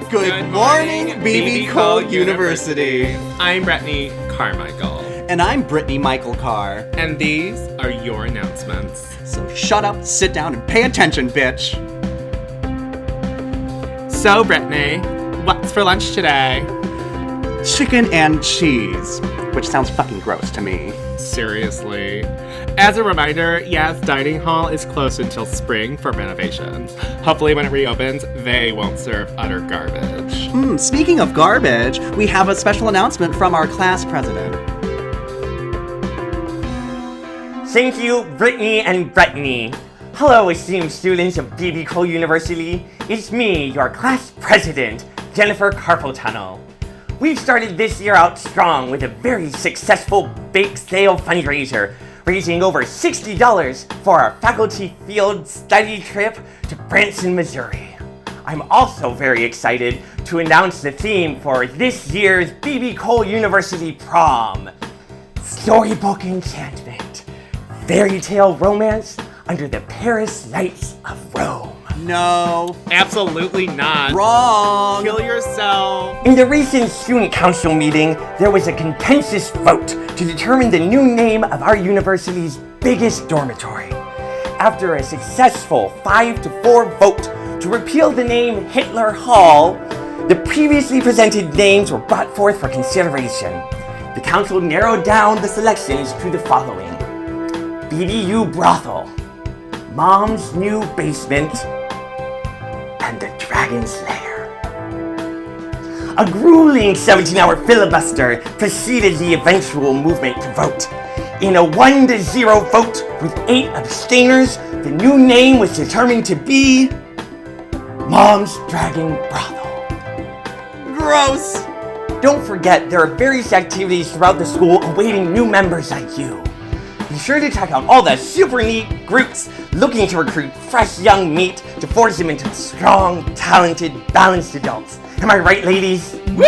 Good morning, BBCOL University. I'm Brittany Carmichael. And I'm Brittany Michael Carr. And these are your announcements. So shut up, sit down, and pay attention, bitch. So, Brittany, what's for lunch today? Chicken and cheese, which sounds fucking gross to me. Seriously. As a reminder, yes, dining hall is closed until spring for renovations. Hopefully when it reopens, they won't serve utter garbage. Speaking of garbage, we have a special announcement from our class president. Thank you, Brittany and Brittany. Hello, esteemed students of BBCOL University. It's me, your class president, Jennifer Carpal-Tunnel. We've started this year out strong with a very successful bake sale fundraiser, raising over $60 for our faculty field study trip to Branson, Missouri. I'm also very excited to announce the theme for this year's BBCOL University prom. Storybook enchantment. Fairy tale romance under the Paris Nights of Rome. No. Absolutely not. Wrong. Kill yourself. In the recent student council meeting, there was a contentious vote to determine the new name of our university's biggest dormitory. After a successful 5-4 vote to repeal the name Hitler Hall, the previously presented names were brought forth for consideration. The council narrowed down the selections to the following: BDU Brothel, Mom's New Basement, and the Dragon's Lair. A grueling 17-hour filibuster preceded the eventual movement to vote. In a 1-0 vote with 8 abstainers, the new name was determined to be Mom's Dragon Brothel. Gross. Don't forget, there are various activities throughout the school awaiting new members like you. Be sure to check out all the super neat groups looking to recruit fresh young meat to forge them into strong, talented, balanced adults. Am I right, ladies? Woo!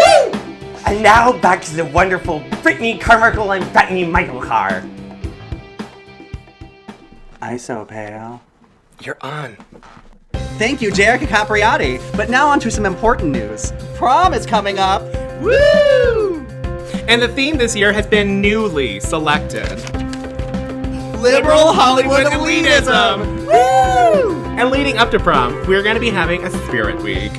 And now back to the wonderful Brittany Carmichael and Brittany Michael Carr. ISO pale. You're on. Thank you, Jerica Capriati. But now on to some important news. Prom is coming up. Woo! And the theme this year has been newly selected. Liberal Hollywood elitism. Woo! And leading up to prom, we're going to be having a spirit week.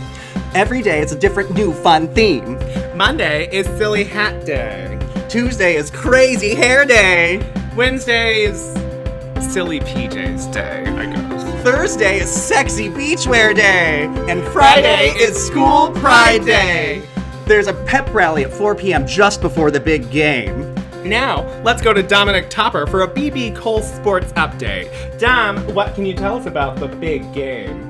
Every day is a different new fun theme. Monday is Silly Hat Day. Tuesday is Crazy Hair Day. Wednesday is Silly PJs Day, I guess. Thursday is Sexy Beachwear Day. And Friday is School Pride Day. There's a pep rally at 4 p.m. just before the big game. Now, let's go to Dominic Topper for a BBCOL sports update. Dom, what can you tell us about the big game?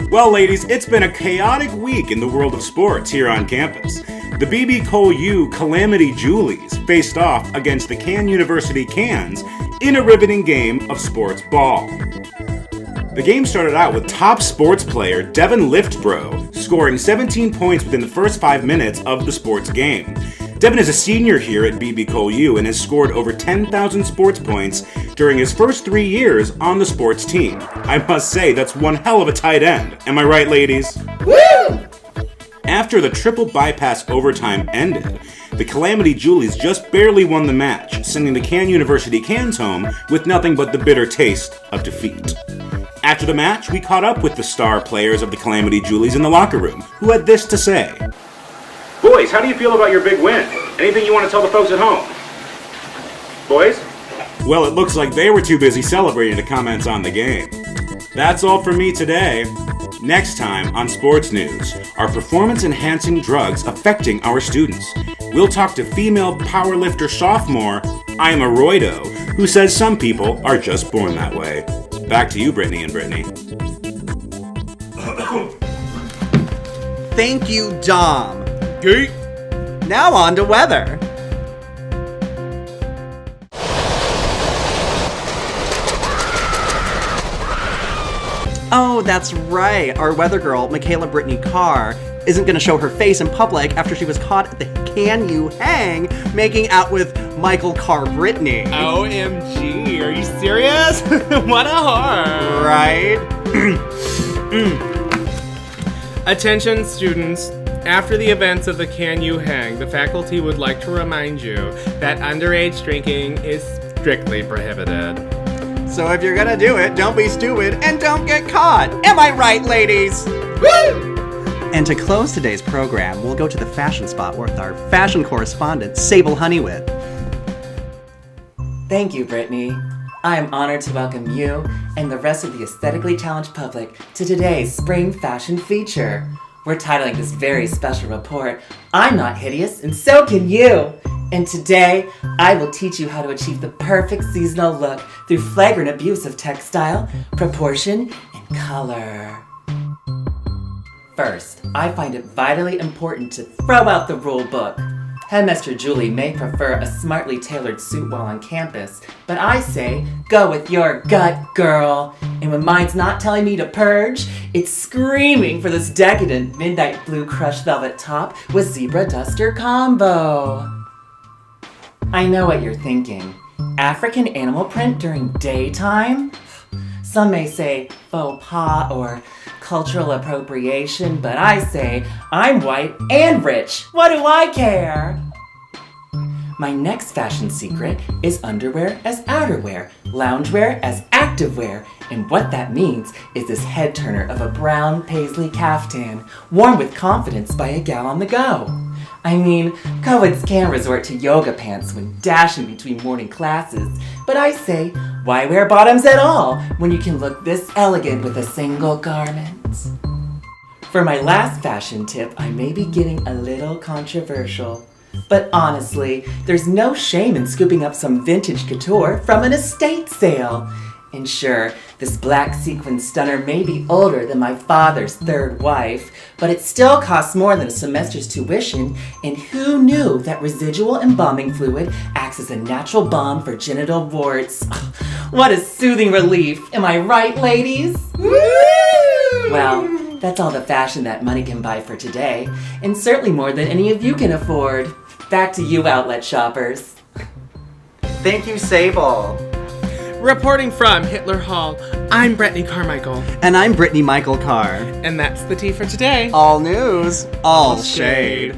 Well, ladies, it's been a chaotic week in the world of sports here on campus. The BBCOL U Calamity Julies faced off against the Can University Cans in a riveting game of sports ball. The game started out with top sports player Devin Liftbro scoring 17 points within the first 5 minutes of the sports game. Devin is a senior here at BBCOL U and has scored over 10,000 sports points during his first 3 years on the sports team. I must say, that's one hell of a tight end. Am I right, ladies? Woo! After the triple bypass overtime ended, the Calamity Julies just barely won the match, sending the Can University Cans home with nothing but the bitter taste of defeat. After the match, we caught up with the star players of the Calamity Julies in the locker room, who had this to say. Boys, how do you feel about your big win? Anything you want to tell the folks at home? Boys? Well, it looks like they were too busy celebrating to comment on the game. That's all from me today. Next time on Sports News, are performance-enhancing drugs affecting our students? We'll talk to female powerlifter sophomore, I'm a Roido, who says some people are just born that way. Back to you, Brittany and Brittany. Thank you, Dom. Geek. Now on to weather. Oh, that's right. Our weather girl, Michaela Brittany Carr, isn't going to show her face in public after she was caught at the Can You Hang making out with Michael Carr Brittany. OMG, are you serious? What a whore. Right? Attention students, after the events of the Can You Hang, the faculty would like to remind you that underage drinking is strictly prohibited. So if you're gonna do it, don't be stupid and don't get caught. Am I right, ladies? Woo! And to close today's program, we'll go to the fashion spot with our fashion correspondent, Sable Honeywit. Thank you, Brittany. I am honored to welcome you and the rest of the aesthetically challenged public to today's spring fashion feature. We're titling this very special report, I'm Not Hideous and So Can You! And today, I will teach you how to achieve the perfect seasonal look through flagrant abuse of textile, proportion, and color. First, I find it vitally important to throw out the rule book. Headmaster Julie may prefer a smartly tailored suit while on campus, but I say, go with your gut, girl. And when mine's not telling me to purge, it's screaming for this decadent midnight blue crushed velvet top with zebra duster combo. I know what you're thinking. African animal print during daytime? Some may say faux pas or cultural appropriation, but I say I'm white and rich. What do I care? My next fashion secret is underwear as outerwear, loungewear as activewear, and what that means is this head turner of a brown paisley caftan, worn with confidence by a gal on the go. I mean, co-eds can resort to yoga pants when dashing between morning classes, but I say, why wear bottoms at all when you can look this elegant with a single garment? For my last fashion tip, I may be getting a little controversial. But honestly, there's no shame in scooping up some vintage couture from an estate sale. And sure, this black sequin stunner may be older than my father's third wife, but it still costs more than a semester's tuition, and who knew that residual embalming fluid acts as a natural balm for genital warts? What a soothing relief, am I right, ladies? Woo! Well, that's all the fashion that money can buy for today, and certainly more than any of you can afford. Back to you, outlet shoppers. Thank you, Sable. Reporting from Hitler Hall, I'm Brittany Carmichael. And I'm Brittany Michael Carr. And that's the tea for today. All news, all shade.